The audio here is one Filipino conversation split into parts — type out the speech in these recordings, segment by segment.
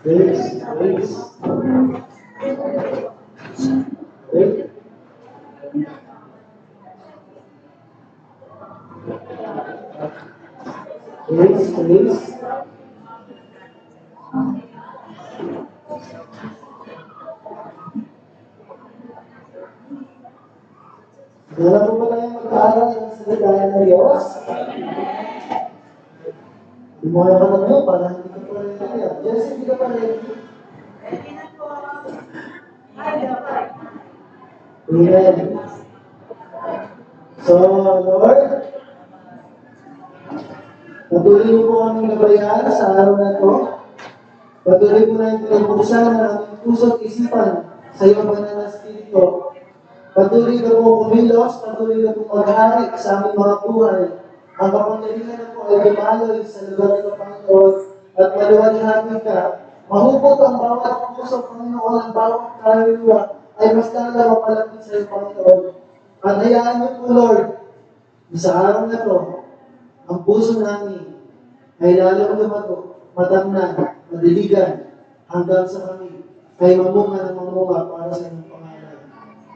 Grace, grace. Okay. Grace, grace. Wala po ba tayong mag-aaral ng salita ng Diyos? Hindi mo kaya ka ngayon, parang hindi ka pa rin kaya. Jesse, hindi ka pa rin. Amen. So, Lord, patuloy mo po aming gabayan sa araw na ito. Patuloy mo na yung pinagpusan ng aming puso at isipan sa iyong banal na Espiritu. Patuloy ka po kumilos, patuloy ka po mag-hari sa aming mga buhay. Ang kapangyarihan na po ay lumaloy sa lugar ng Panginoon at maluwalhati ka. Mahubog ang bawat puso, Panginoon, ang bawat kaluluwa ay mas lalo mapalapit sa iyo, Panginoon. At hayaan niyo po, Lord, sa araw na ito, ang puso namin ay lalo lumago, matamnan, madiligan, hanggang sa kami ay mamunga ng mamunga para sa inyong pangalan.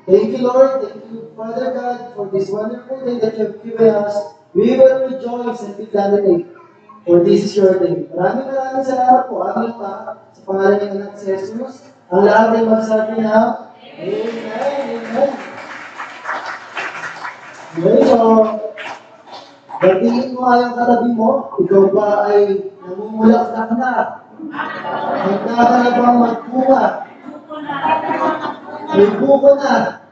Thank you, Lord. Thank you, Father God, for this wonderful day that you have given us. We will rejoice and be glad in it. For this is your day. Maraming salamat po. Amin pa sa pangalan ng anak si Jesus. Ang lahat ay magsabi na, Amen. Amen. Okay, so, batiin mo ang katabi mo, ikaw ba ay namumulaklak na? Handa ka na bang magbuka? May buko na.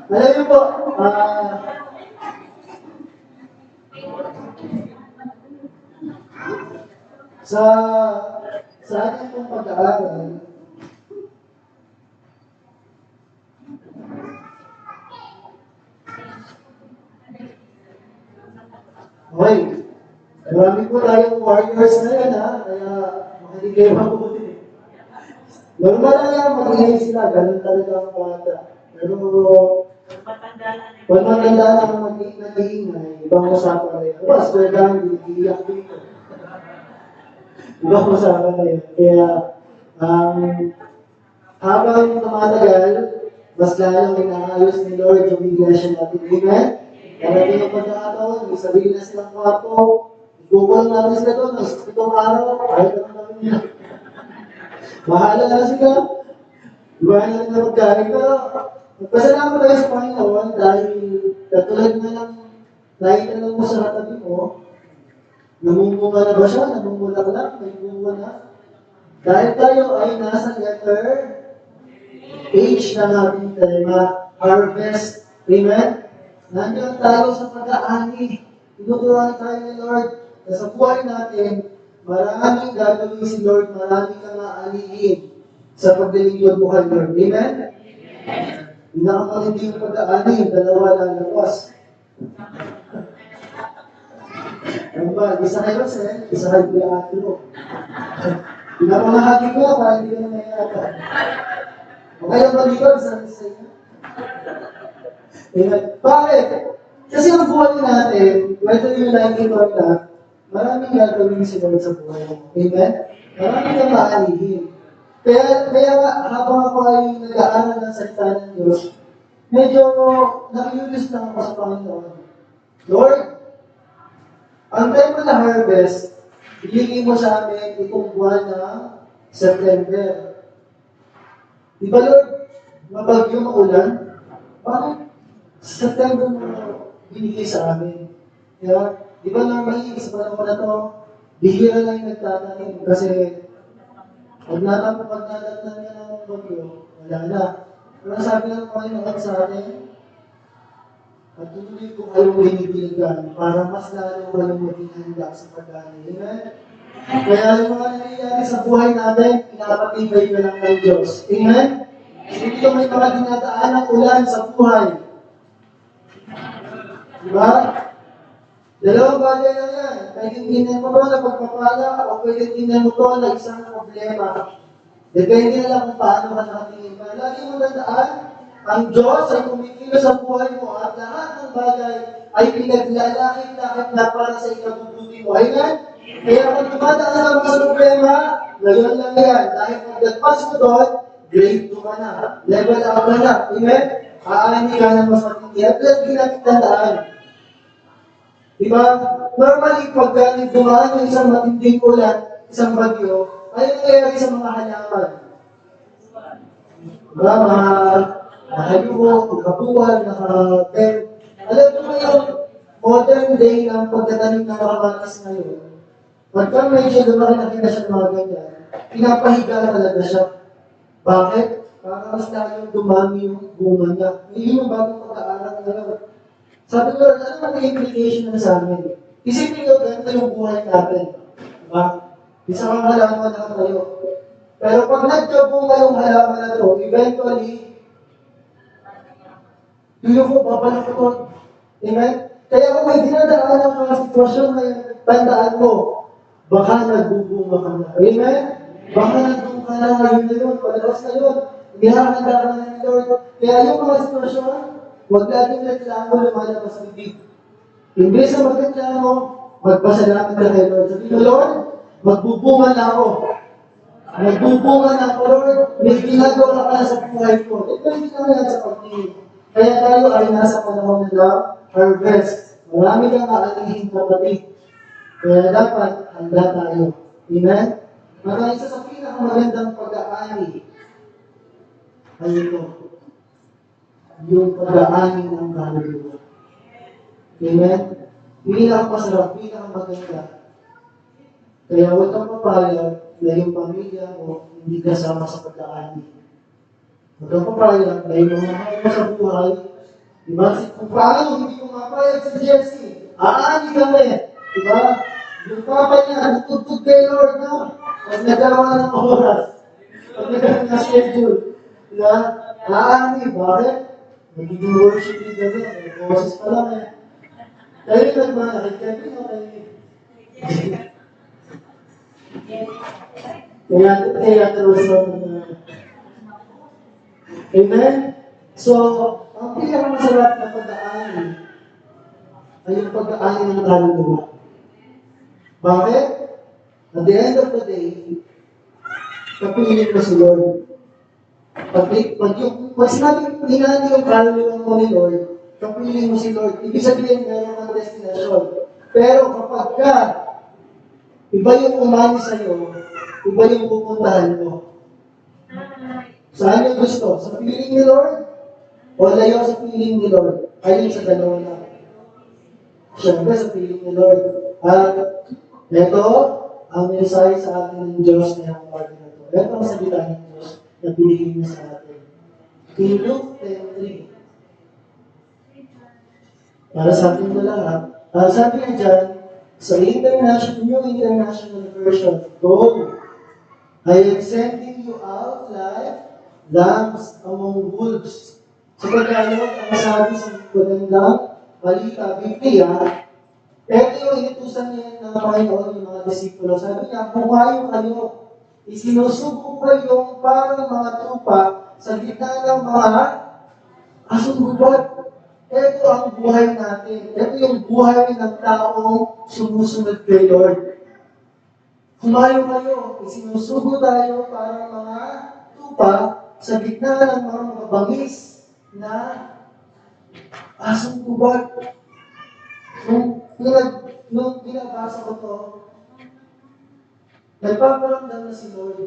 Alam niyo po, sa ating pong pag-aaral, okay, marami po tayong warriors na yan ha, kaya makinig kayo mabuti. Normal lang yan, mag-ingay sila, ganun talaga ang bata. Pero, pag matanda na ang nag-iingay, ibang usapan na yan. Mas, pwede hindi iiyak dito. Ibang usapan na yan. Kaya, habang tumatagal, mas lalong inaayos ni Lord yung iglesia natin. Amen? Karating ang pagkakataon, may sabihin na silang kwarto, ikukulang natin sila doon, itong araw, kahit naman namin nila. Bahala na sila. Ibahan natin na magkain. Pero, magpasalamat tayo sa Panginoon dahil katulad na lang, nakita mo sa katabi mo, namumunga na ba siya? Namumulaklak? May bunga na? Dahil tayo ay nasa letter H ng ating tema, harvest. Amen? Nandiyan tayo sa pag-aani. Tinuturuan tayo ni Lord na sa buhay natin, maraming gagawin si Lord, maraming kang aanihin sa paglilingkod mo kay Lord. Amen? Pinakamalindi yung pag-aani, yung dalawa lalabas. Ano ba? Isa kay Jose, isa kay Kuya Atro. Pinakamahagi ko para hindi ka na mayroon. Okay lang ba dito? Isa inyo? Amen. Bakit? Kasi ang buhay natin, whether you like it or not, maraming gagawin si Lord sa buhay mo. Amen? Maraming kang maalihin. Kaya habang ako ay nag-aaral ng salita ng Diyos, medyo na-curious lang ako sa Panginoon. Lord, ang time mo na harvest, ibigay mo sa amin itong buwan ng September. Diba Lord, mabagyo maulan? Bakit sa September mo binigay sa amin? Kaya, di ba normally sa panahon na to, bihira lang yung nagtatanim kasi pag nadatnan niya ng bagyo, wala na. Pero sabi ng Panginoon sa atin, patuloy ko kayong hinipiligan para mas lalo kayong maging handa sa pag-ani. Amen? Kaya yung mga nangyayari sa buhay natin, pinapatibay ka lang ng Diyos. Amen? Hindi ko may mga dinadaan ng ulan sa buhay. Diba? Dalawang bagay lang yan. Pwedeng tingnan mo to na pagpapala o pwedeng tingnan mo to na isang problema. Depende na lang kung paano ka nakatingin ka. Lagi mo tandaan, ang Diyos ay kumikilos sa buhay mo at lahat ng bagay ay pinaglalakit-lakit na para sa ikabubuti mo. Amen? Kaya kung tumataan ka sa problema, ngayon lang yan. Dahil kung nagpas mo doon, grade 2 ka na. Level up ka na. Amen? Aani ka na mas matindi. At lagi natin tandaan. Diba? Normally, pagka dumaan yung isang matinding ulan, isang bagyo, ay nangyayari sa mga halaman. Diba? Nakayuho, nakabuwan, nakatem. Alam mo yung modern day ng pagtatanim ng kamatis ngayon, pagka medyo lumaki na kinasya ng mga ganyan, pinapahiga talaga siya. Bakit? Para mas lalong dumami yung bunga niya. Yun yung bagong pag-aaral ngayon. Sabi ko, ano ang implication na sa amin? Isipin nyo, ganito yung buhay natin. Diba? Isa kang halaman na tayo. Pero pag nagkabunga yung halaman na to, eventually, yun ko, babalakot. Amen? Kaya kung may dinadaan ang mga sitwasyon na yun, tandaan mo, baka nagbubunga ka na. Amen? Baka nandun ka na ngayon na yun, palabas na yun. Hinahanda ka na ni Lord. Kaya yung mga sitwasyon, huwag natin reklamo lumalabas ng bibig. Imbes na magreklamo, magpasalamat ka kay Lord. Sabi ko, Lord, magbubunga na ako. Magbubunga na ako, Lord. May ginagawa ka na sa buhay ko. Ito hindi ka na sa pagtingin. Kaya tayo ay nasa panahon na harvest. Marami kang aalihin kapatid. Kaya dapat handa tayo. Amen? Mga isa sa pinakamagandang pag-aani ay ito. Yung pag-aani ng kaluluwa. Amen? Pinakamasarap, pinakamaganda. Kaya huwag kang papayag na yung pamilya mo hindi kasama sa pag-aani. Huwag kang papayag na yung mga mahal mo sa buhay. Diba? Kung paano hindi ko mapayag si Jesse, aani kami. Diba? Yung papa niya, tutugtog kay Lord na. Pag nagkaroon ng oras. Pag nagkaroon ng schedule. Diba? Aani, bakit? Nagiging worship leader na. May boses pa lang eh. Kayo nagmanakit kayo na kayo. Kaya terus Amen? So, ang pinakamasarap na pag-aani ay yung pag-aani ng kaluluwa. Bakit? At the end of the day, kapiling mo si Lord. Pag sinabing hinani yung kaluluwa mo ni Lord, kapiling mo si Lord. Ibig sabihin, meron kang destinasyon. Pero kapag ka, iba yung umani sa'yo, iba yung pupuntahan mo. Saan yung gusto? Sa piling ni Lord? O layo sa piling ni Lord? Ayun sa dalawa na. Siyempre sa piling ni Lord. At ito, ang mensahe sa atin ng Diyos na yung part na ito. Ito ang salita ng Diyos na pinigin niya sa atin. In Luke 10:3. Para sa atin mo lang sabi niya dyan, sa New International Version, go! I am sending you out like lambs among wolves. Sa Tagalog, ang sabi sa magandang balita, Biblia, ito yung inutusan niya ng Panginoon yung mga disipulo. Sabi niya, humayo kayo. Isinusubo kayo parang mga tupa sa gitna ng mga asong gubat. Ito ang buhay natin. Ito yung buhay ng taong sumusunod kay Lord. Humayo kayo. Isinusubo tayo parang mga tupa sa gitna ng mga mabangis na asong gubat. Nung binabasa ko to, nagpaparamdam na si Lord.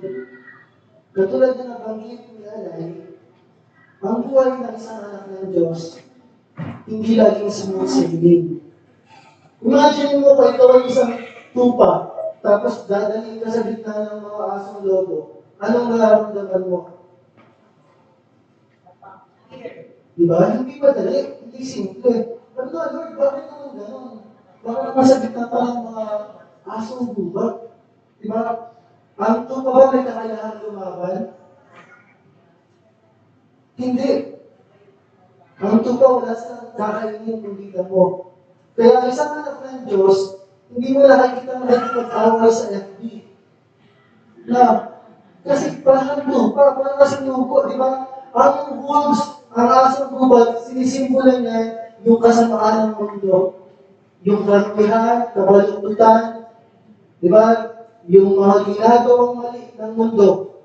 Katulad na nabanggit ni Alay, ang buhay ng isang anak ng Diyos, hindi laging smooth sailing. Imagine mo kung ikaw ay isang tupa, tapos dadalhin ka sa gitna ng mga asong lobo, anong nararamdaman mo? Diba? Hindi madali, hindi simple. Pero Lord, bakit naman gano'n? Bakit naman sa gitna pa ng mga asong gubat? Diba? Ang tupa ba may kakayahan lumaban? Hindi. Ang tupa wala sa kakainin kundi mo. Kaya isang anak ng Diyos, hindi mo nakikita makikipag-away sa FB. Kasi parang lupa, parang kasi lupo, di ba? Ang wolves, ang asong gubat, sinisimbolan niya yung kasamaan ng mundo. Yung karamihan, kabaluktutan, Di ba? Yung mga ginagawang mali ng mundo,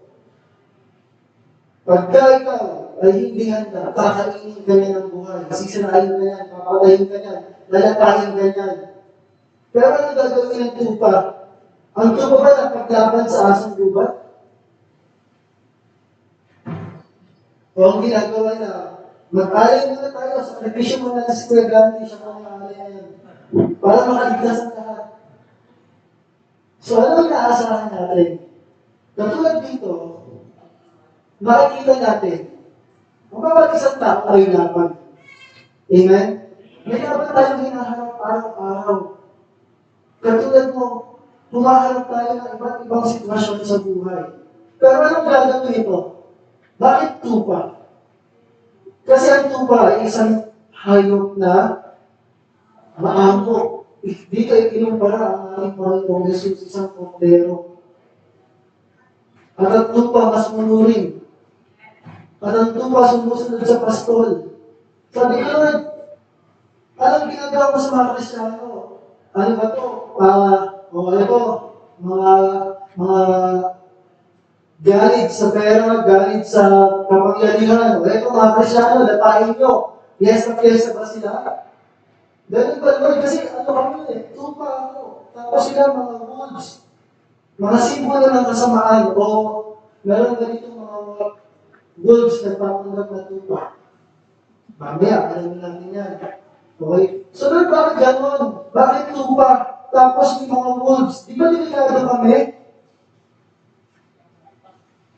pagka ikaw ay hindi handa, kakainin ka niya ng buhay, sisirain ka niyan, papatayin ka niyan, lalatayin ka niyan. Pero ano gagawin ng tupa? Ang tupa ba napaglaban sa asong gubat? O ang ginagawa na, mag-alay muna tayo, sakripisyo muna na si Kuya Gandhi, siya kung mag-alay na yan, para makaligtas ang lahat. So ano ang inaasahan natin? Katulad dito, makikita natin, kung bawat isang tao ay laban. Amen? May laban tayong hinaharap araw-araw. Katulad mo, humaharap tayo ng iba't ibang sitwasyon sa buhay. Pero anong gagawin ito? Bakit tupa? Kasi ang tupa ay isang hayop na maamo. Dito ay kinumpara ang ating Panginoong Jesus, isang kordero. At ang tupa mas manuring. At ang tupa sumusunod sa pastol. Sabi ko, Lord, anong ginagawa mo sa mga Kristyano? Ano ba ito? Mga galit sa pera, galit sa kapangyarihan. Ito mga Kristyano, latain nyo. Yes na ba sila? Ganun ba, Lord? Kasi ano kami tupa ako. Tapos sila mga wolves. Mga simbolo ng kasamaan. O meron ganito mga wolves na papanggap na tupa. Mamaya, alamin natin yan. Okay? So, Lord, bakit gano'n? Bakit tupa? Tapos may mga wolves. Di ba delikado kami?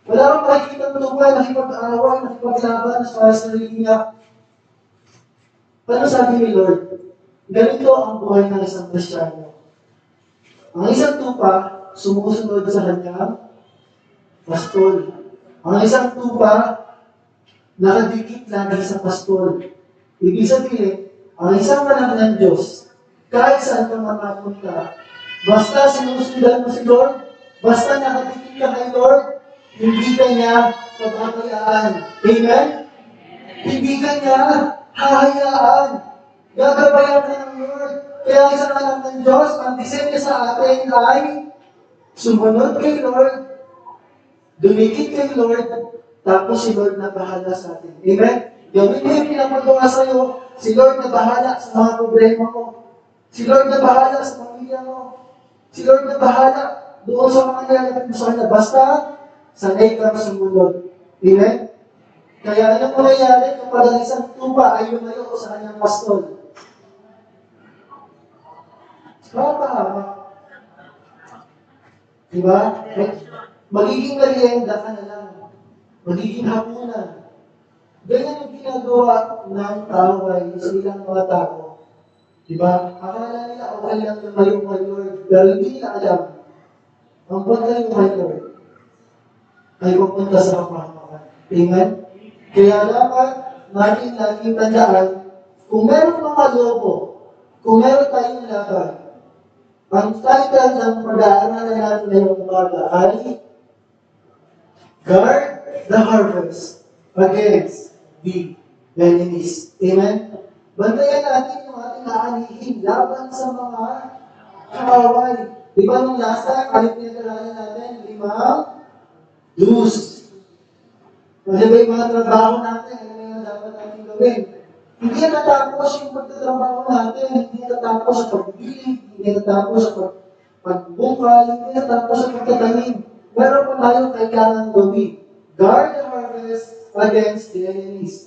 Wala kang makikita ng tupa, nakipag-away, nakipaglaban sa sarili niya. Paano sabi ni Lord? Ganito ang buhay ng isang Kristyano. Ang isang tupa, sumusunod sa kanyang pastol. Ang isang tupa, nakadikit lagi sa pastol. Ibig sabihin, ang isang anak ng Diyos, kahit saan ka makapunta, basta sinusundan mo si Lord, basta nakadikit ka kay Lord, hindi ka niya pagkakayaan. Amen? Hindi ka niya hahayaan. Gagabayan ka ng Lord. Kaya ang isang anak ng Diyos, ang design niya sa atin ay sumunod kay Lord, dumikit kay Lord, tapos si Lord na bahala sa atin. Amen? Gawin mo yung pinapagawa sa'yo, si Lord na bahala sa mga problema mo. Si Lord na bahala sa pamilya mo. Si Lord na bahala doon sa mga nangyayari mo sa kanya. Basta, sanay kang sumunod. Amen? Kaya anong mangyayari kapag ang isang tupa ay lumayo sa kanyang pastol? Papahamak. Diba? Magiging merienda ka na lang. Magiging hapunan. Ganyan ang ginagawa ng tao ay sa ilang mga tao. Diba? Akala nila okay lang lumayo kay Lord, pero hindi nila alam. Ang paglayo kay Lord ay pupunta sa kapahamakan. Amen? Kaya dapat natin laging tandaan, kung meron mga lobo, kung meron tayong laban, ang title ng pag-aaralan natin ngayong umaga ay Guard the Harvest Against the Enemies. Amen? Bantayan natin yung ating aanihin laban sa mga kaaway. Di ba nung last time, pinag-aralan natin, 5 do's. Ano ba yung mga trabaho natin? Ano ba yung dapat natin gawin? Hindi natapos yung pagtatrabaho natin, hindi natapos sa pagbibilig, hindi natapos sa pagbukal, hindi natapos sa pagtatanim. Meron pa tayong kailangan gawin. Guard the harvest against the enemies.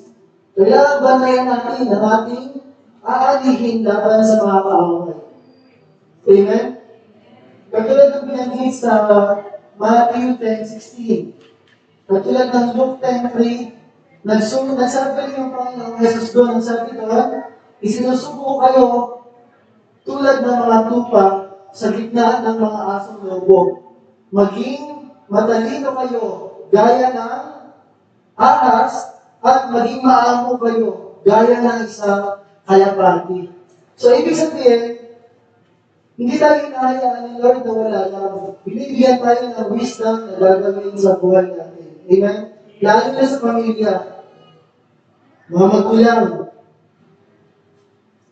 Kaya bantayan natin ang ating aalihin laban sa mga kaaway. Amen? Katulad ng pinanggit sa Matthew 10:16. Katulad ng Luke 10:3, nagsabi yung Panginoong Jesus doon, ang sabi doon, isinusubo kayo tulad ng mga tupa sa gitna ng mga asong lobo. Maging matalino kayo gaya ng ahas at maging maamo kayo gaya ng isang kalapati. So, ibig sabihin, hindi tayo hinahayaan ni Lord na wala lang. Binibigyan tayo ng wisdom na gagawin sa buhay natin. Amen? Lalo na sa pamilya. Mga magulang.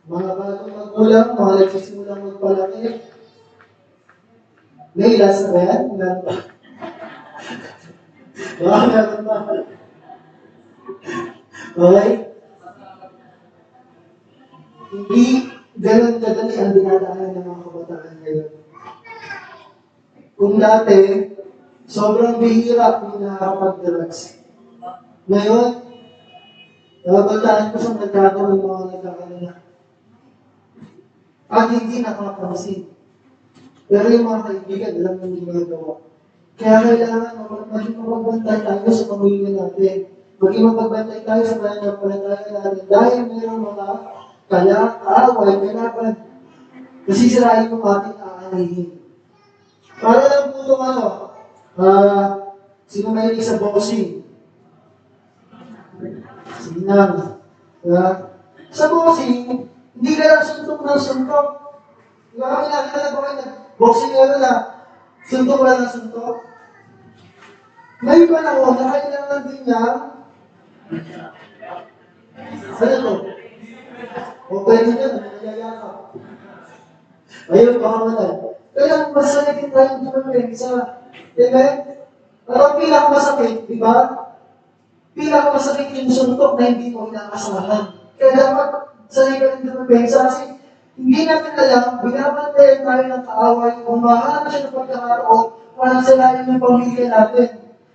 Mga bagong magulang, mga nagsisimulang magpalaki. May last na ba yan? Meron pa. Baka meron pa. Okay? Hindi ganun kadali ang dinadaanan ng mga kabataan ngayon. Kung dati, sobrang bihira yung nakakapag-drugs. Ngayon, nababataan ko sa nagkakaroon ng mga nagkakaroon na. At hindi nakapansin. Pero yung mga kaibigan, alam mo yung ginagawa. Kaya kailangan maging mapagbantay tayo sa pamilya natin. Maging mapagbantay tayo sa pananampalataya natin. Dahil mayroong mga kaaway, kailangan nasisirain yung ating aanihin. Para lang po itong sino mahilig sa boxing? Sige na. Sa boxing, hindi ka lang suntok ng suntok. Kami nakita ko kayo, boxing na, suntok lang ng suntok. May panahon na kailangan din niya, ano to? O pwede na, nagyayakap. Ayun, baka manan. Kaya masalitin tayo ng sa, amen? Parang pinakamasakit, di ba? Pinakamasakit yung suntok na hindi mo inaasahan. Kaya dapat salitin ng pensa kasi hindi natin alam, binabantayan tayo ng kaaway kung mahanap siya ng pagkakaroon para salain yung pamilya natin.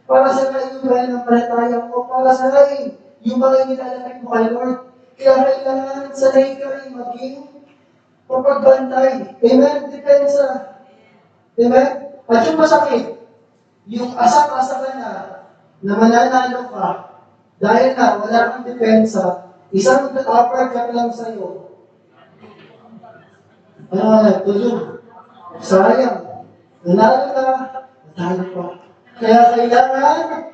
Para salain yung kaya ng palataya mo, para salain yung mga inilalapit mo kay Lord. Kaya kailangan sanay ka rin maging papagbantay. Amen? Depensa. Amen? At yung masakit, yung asap-asa ka na mananalo ka, dahil na wala kang depensa, isang uppercut lang sa'yo, tulog. Sayang. Nanalo ka, natalo pa. Kaya kailangan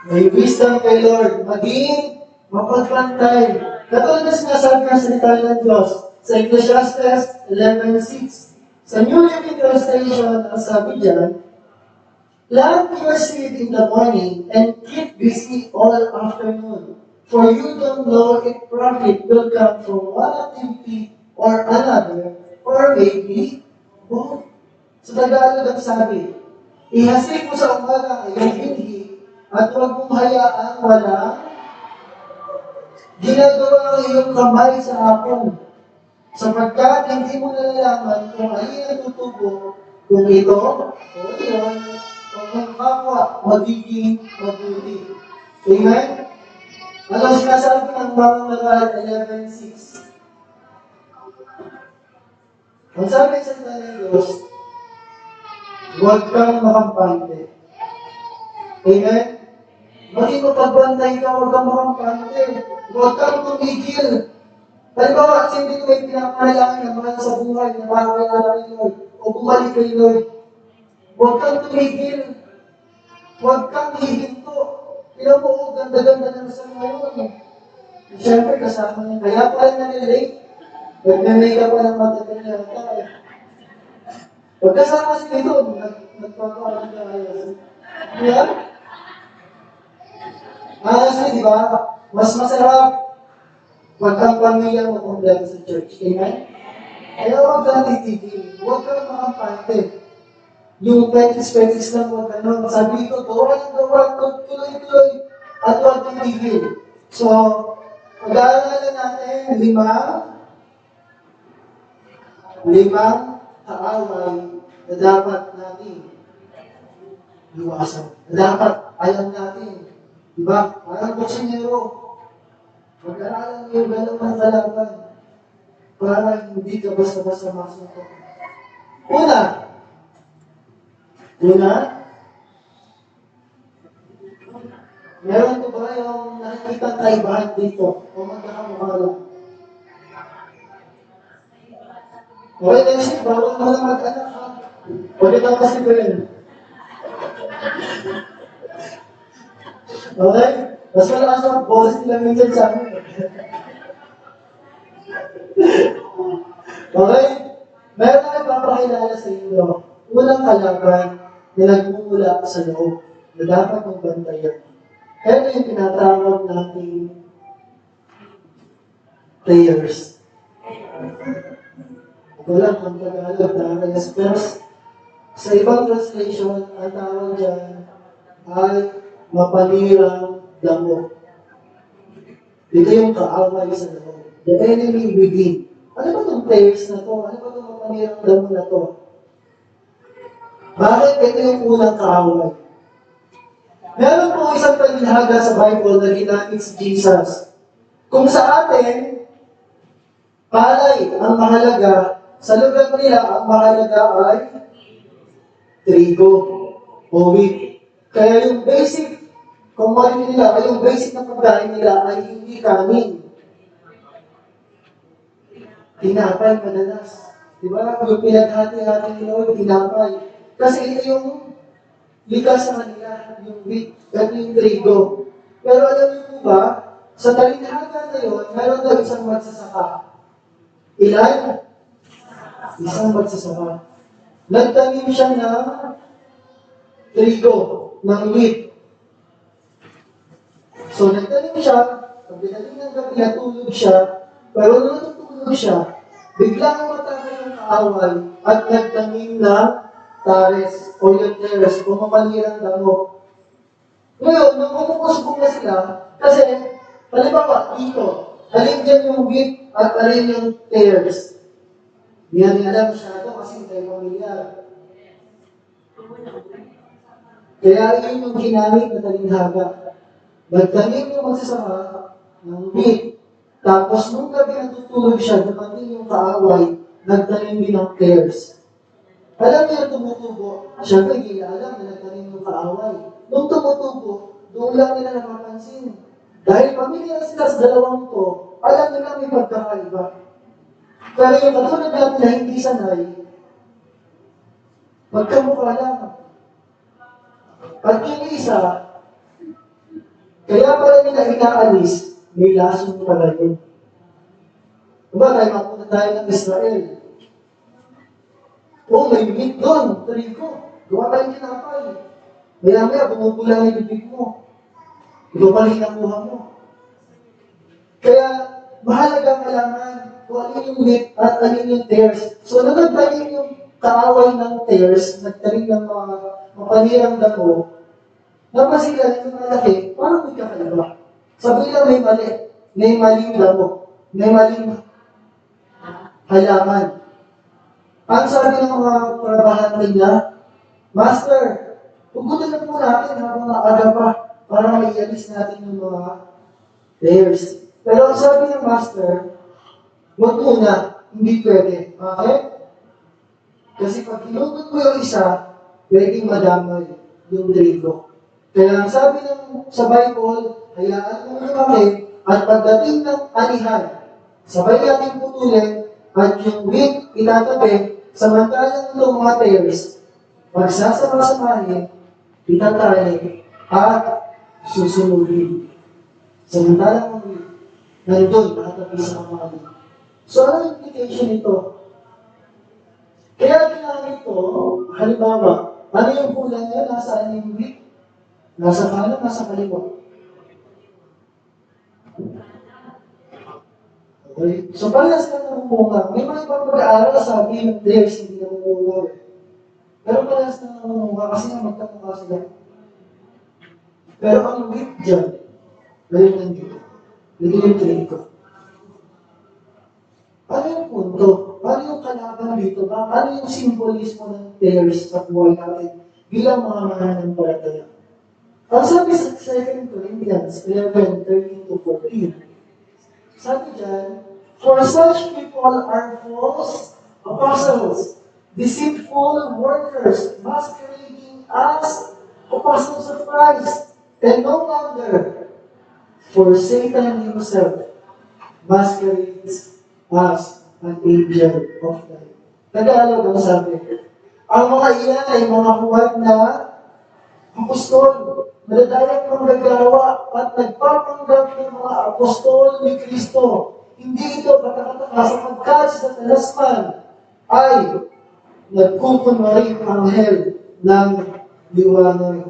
may wisdom kay Lord, maging mapagbantay. Katulad na sinasabi ng salita ng Diyos sa Ecclesiastes 11:6. Sa New Living Translation, ang sabi diyan, plant your seed in the morning and keep busy all afternoon. For you don't know if profit will come from one activity or another, or maybe both. Sa Tagalog ang sabi, ihasik mo sa umaga ang iyong binhi at huwag mong hayaang walang ginagawa ang iyong kamay sa hapon. Sapagkat hindi mo nalalaman kung alin ang tutubo, kung ito o iyon, o kung kapwa magiging mabuti. Amen? Ano ang sinasabi ng mga Maral 11:6? Ang sabi sa salita ng Diyos, huwag kang makampante. Amen? Maging mapagbantay ka, huwag kang makampante. Huwag kang tumigil. Halimbawa, hindi ko may pinapalangin na mahal sa buhay na makakilala kay Lord o bumalik kay Lord. Huwag kang tumigil. Huwag kang hihinto. Kaya mo, ganda-ganda na sa ngayon. Siyempre, kasama niya. Kaya pala nalilate. Nagme-make up pa ng matagal niya. Pagkasama si Lito, nagpapaalam na ayos. Diba? Honestly, di ba? Mas masarap pag ang pamilya mo kumpleto sa church. Amen? Kaya huwag kang titigil. Huwag kang makampante. Yung petis-petis lang, huwag ganun. Sabi ko, gawa, tuloy-tuloy. At huwag titigil. So, pag-aaralan natin, limang kaaway na dapat natin iwasan. Na dapat alam natin. Diba? Parang buksinero. Mag-aaralan mo yung gano'n ng kalaban para hindi ka basta-basta masuko. Una, meron ko ba yung nakikita kaibahan dito? O magkakamukha lang? Okay, kasi bawal mo lang mag-anak ha. Pwede lang kasi ko yun. Okay? Mas malakas ang boses nila minsan sa amin. Okay? Meron na ipapakilala sa inyo. Unang kalaban na nagmumula sa loob na dapat mong bantayan. Ito yung tinatawag nating prayers. Ako lang kung Tagalog, pero Sa ibang translation, ang tawag dyan ay mapanirang damo. Ito yung kaaway sa loob. The enemy within. Ano ba itong tears na to? Ano ba itong mapanirang damo na to? Bakit ito yung unang kaaway? Meron po isang talihada sa Bible na ginamit si Jesus. Kung sa atin, palay ang mahalaga, sa lugar nila ang mahalaga ay trigo o wheat. Kaya yung basic commodity nila, ay yung basic na pagkain nila ay hindi kanin. Tinapay, madalas. Diba? Yung pinaghati-hati nila, tinapay. Kasi ito yung likas sa kanila, yung wheat, at yung trigo. Pero alam niyo po ba, sa talinhaga na yun, meron daw isang magsasaka. Ilan? Isang magsasaka. Nagtanim siya ng trigo, ng wheat. So, nagtanim siya, pagdating ng gabi, natulog siya, pero nung natutulog siya, biglang umatake ng kaaway at nagtanim ng tares o yung teres o mamalirang damo. Ngayon, nung umuusbong na sila, kasi, halimbawa, dito, alin dyan yung wheat at alin yung teres. Hindi natin alam masyado kasi tayo pamilyar. Kaya yun yung ginamit na talinhaga. Nagtanim yung magsasama ng wheat. Tapos nung gabi natutulog siya, dumating yung kaaway, nagtanim din ng tears. Alam niyo yung tumutubo, siyempre hindi nila alam na nagtanim yung kaaway. Nung tumutubo, doon lang nila napapansin. Dahil pamilya sila sa dalawang to, alam nila may pagkakaiba. Pero yung katulad natin na hindi sanay, magkamukha lang. At yung isa, kaya pala nila inaalis, may lasong pala yun. Diba tayo mapunta tayo ng Israel? May meat doon, trigo. Gawa tayong kinapay. Maya-maya, bumubula yung bibig mo. Ito pala hinakuha mo. Kaya, mahalagang malaman kung alin yung meat at alin yung tears. So, nagtanim yung kaaway ng tears, nagtanim ng mga mapanirang damo, napansin ka rin yung malaki, parang may kakaiba. Sabi lang may mali, may maling damo, may maling halaman. Ang sabi ng mga trabahan nila, Master, hugutin na po natin habang maaga pa para maialis natin yung mga layers. Pero ang sabi ng Master, huwag muna, hindi pwede. Bakit? Kasi pag hinugot mo yung isa, pwedeng madamay yung trigo. Kaya ang sabi ng sa Bible, hayaan mo kami at pagdating ng anihan, sabay natin putulin at yung wheat itatabi, samantalang itong mga tears, magsasama-samahin, itatali at susunodin. Samantalang ang wheat, nandun, nakatabi sa kamali. So, ano yung implication nito? Kaya ginamit ito, halimbawa, ano yung kulang niya? Nasaan yung wheat? Nasa kanan, nasa kaliwa. Okay? So, parehas na namumunga. May mga ibang pag-aaral sabi yung tears hindi namumunga. Pero parehas na namumunga kasi nga magkamukha sila. Pero ang wheat dyan, ayun nandito. Hindi yung trigo. Ano yung punto? Ano yung kalaban dito? Ano yung simbolismo ng tears sa buhay natin bilang mga mananampalataya? Ang sabi sa 2 Corinthians 11:13-14, sabi dyan, for such people are false apostles, deceitful workers, masquerading as apostles of Christ, and no longer, for Satan himself masquerades as an angel of light. Tagalog ang sabi. Ang mga iyan ay mga huwag na apostol, madadayang manggagawa at nagpapanggap ng mga apostol ni Kristo. Hindi ito katakataka sapagkat sa talasman ay nagkukunwaring anghel ng liwanag.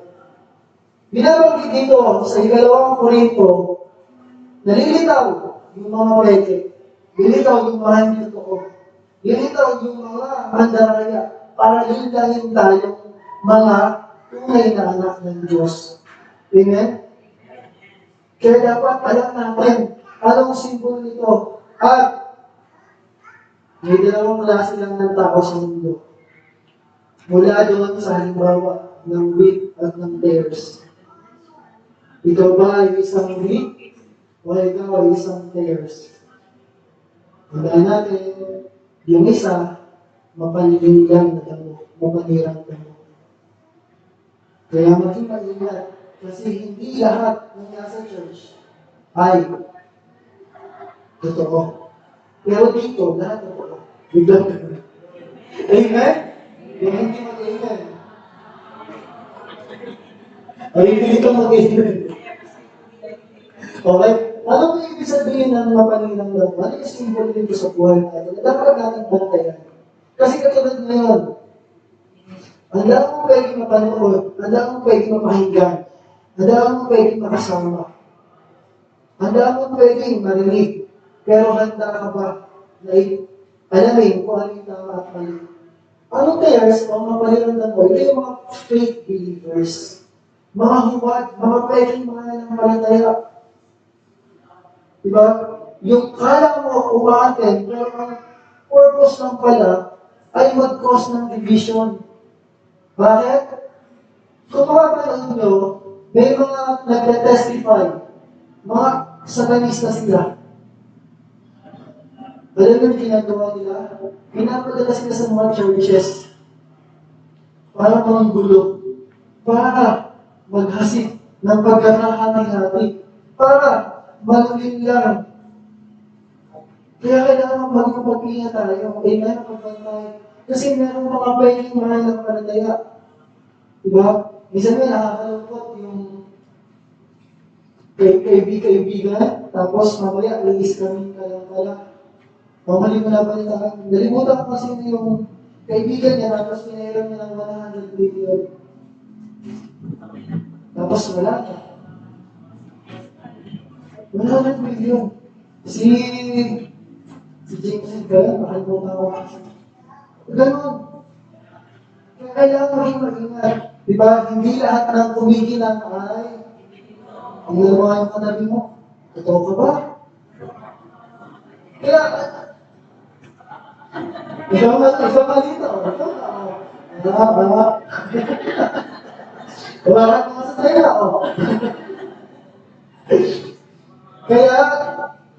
Binabanggit dito sa 2 Korinto, nalilitaw yung mga peke, nalilitaw yung mga hindi totoo, nalilitaw yung mga mandaraya, para hintayin tayong mga tunay na anak ng Diyos. Amen? Kaya dapat alam natin anong simbolo nito. At may dalawang klase lang ng tao sa mundo. Mula doon sa halimbawa ng wheat at ng tares. Ikaw ba ay isang wheat o ikaw ay isang tares? Tandaan natin, yung isa, mapaniligan na damo, mapanirang damo. Kaya maging maingat, kasi hindi lahat ng nasa church ay totoo. Pero dito, lahat totoo. Biglang Amen? Yung hindi mag-amen. Ay, hindi ka mag-amen. Okay? Ano ba ibig sabihin ng mapaninang damo? Ano yung symbol dito sa buhay natin? Dapat natin bantayan. Kasi katulad ngayon, ang dami mo pwedeng mapanood, ang dami mo pwedeng mapahinggan, ang dami mo pwedeng makasama, ang dami mo pwedeng marinig, pero handa ka ba na alamin kung ano yung tama at mali? Anong players o mga palirandan mo? Ito yung mga faith believers, mga huwad, mga pwedeng mga nanampalataya. Diba? Yung kala mo umaaten, pero ang purpose lang pala ay mag-cause ng division. Bakit? Kung makapanood nyo, may mga nagte-testify, mga satanista sila. Alam mo yung ginagawa nila? Pinapadala sila sa mga churches para manggulo, para maghasik ng pagkakahati-hati, para maglinlang. Kaya kailangan magpapag-ingat tayo. Amen? Pagpantay. Kasi meron mga pwedeng mahal ng palataya. Diba? Minsan may nakakalungkot yung kaibigan, tapos mamaya liis kami ka lang pala. Mamali mo na ba nila? Nalimutan ko kasi yung kaibigan niya, tapos pinairam niya ng 100 million. Tapos wala na. 100 million. Si James Gaya, makalimutan ko. Ganon. Kaya kailangan maging mag-ingat. Diba? Hindi lahat ng kumikinang ay ang nalawa yung katabi mo. Totoo ka ba? Kaya, ikaw ka dito. Wala ka sa tayo. Kaya,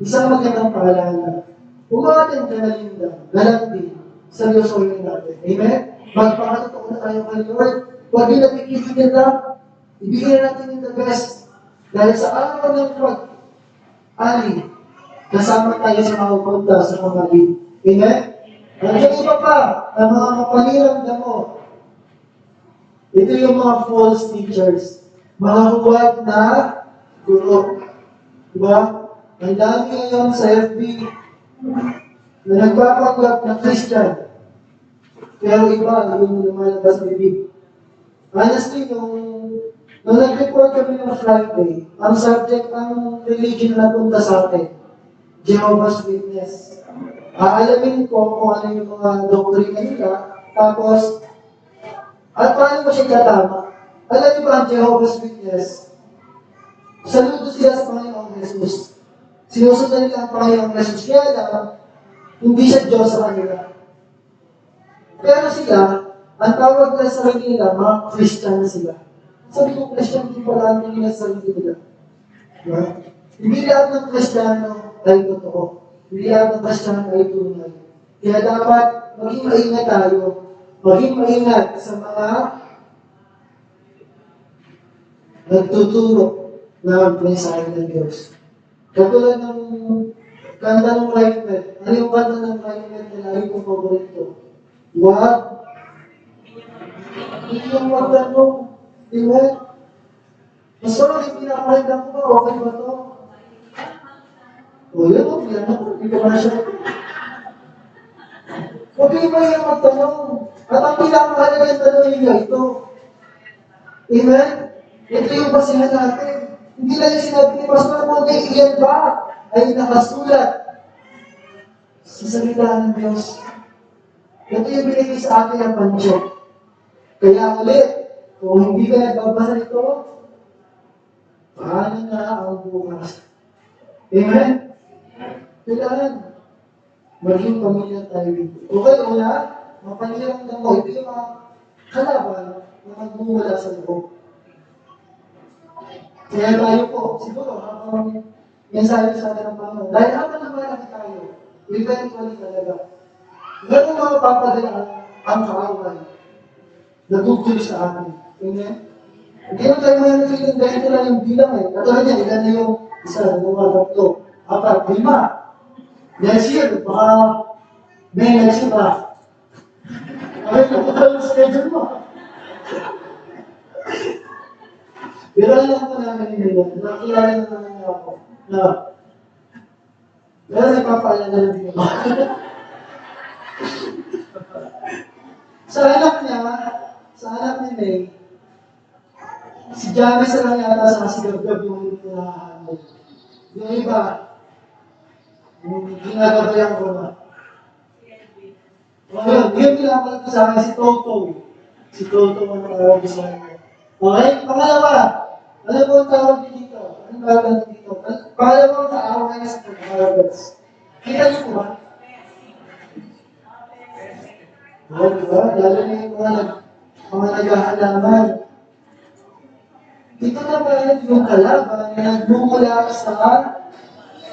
isang magandang paalala. Umatin ka na linda, galandi, seryosohin natin. Amen? Magpakatotoo na tayo kay Lord. Huwag din natin kikitin lang. Ibigay natin yung the best. Dahil sa araw ng pag-ali, kasama tayo sa mga punta sa mga lead. Amen? At yung iba pa, ang mga kapalirang damo, ito yung mga false teachers. Mga huwag na guro. Diba? Ang dami ngayon sa FB na nagpapanggap ng Christian. Pero iba, yung lumalabas bibig. Honestly, nung nag-report kami ng Friday, ang subject, ang religion na punta sa akin, Jehovah's Witness. Aalamin ko kung ano yung mga doktrina nila, tapos, at paano mo siya katama? Alam niyo ba ang Jehovah's Witness? Saludo sila sa Panginoong Jesus. Sinusundan nila ang Panginoong Jesus. Kaya lang, hindi siya Diyos sa kanila. Pero sila, ang tawag nila sa kanila, mga Christian sila. Sabi ko, Christian, hindi pala ang nila sa kanila. Diba? Hindi lahat ng Kristiyano ay totoo. Hindi lahat ng Kristiyano ay tunay. Kaya dapat maging maingat tayo. Maging maingat sa mga nagtuturo na mensahe ng Diyos. Katulad ng kanta ng Rifle. Ano yung kanta ng Rifle na lagi kong paborito? Wag. Hindi yung magtanong. Diba? Mas yung pinapalitan ko ba? Okay ba to? O yun o, hindi ka na siya. Huwag kayo ba yung magtanong? At ang pinakamahalaga yung tanong niya ito. Amen? Ito yung basihan natin. Hindi lang yung sinabi ni Pastor Monday, iyan ba ay nakasulat sa salita ng Diyos? Ito yung binigay sa atin ng pansyo. Kaya ulit, kung hindi ka nagbabasa nito, paano na ang bukas? Amen? Kailangan maging pamilya tayo dito. Okay, una, mapanliramdam mo, ito yung mga kalaban na magmumula sa loob. Kaya tayo po, siguro, habang mensahe sa atin ng Panginoon, dahil habang nabalaki tayo, eventually talaga, ganun mga papadala ang kaaway na gugulo sa atin. Amen? Hindi na tayo mayroon feeling ganito lang yung bilang eh. Katulad niya, ilan na yung isa, dalawa, tatlo, apat, lima. Next year, baka may next year pa. Ay, napunta yung schedule mo. Pero alam ko namin nila, nakilala na naman niya ako, na pero nagpapaalala na din ako. Sa anak ni May, si Janice lang yata sa sigagab yung hinahanap. Yung iba, yung ginagabayan ko na. Ngayon, yung pinapalik ko sa akin si Toto. Si Toto ang nakawag sa akin. Okay? Pangalawa, ano po ang tawag dito? Anong tawag dito? Pangalawang kaaway na sa pag-harvest. Kita niyo po ba? Oo, diba? Lalo na yung mga nag-aalaman. Ito naman yung kalaban na nagmumula sa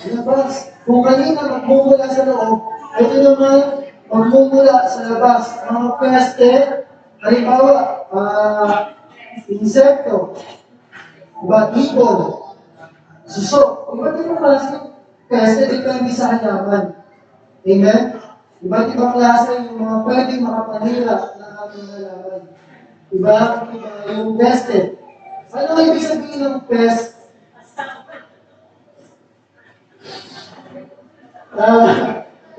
labas. Kung kanina magmumula sa loob, ito naman magmumula sa labas. Mga peste, halimbawa, insekto, ibon, suso. Iba't ibang klase peste depende sa halaman. Amen? Iba't ibang klase yung mga pwedeng makapanira ng ating halaman. Iba yung peste. Ano ang ibig sabihin ng pest?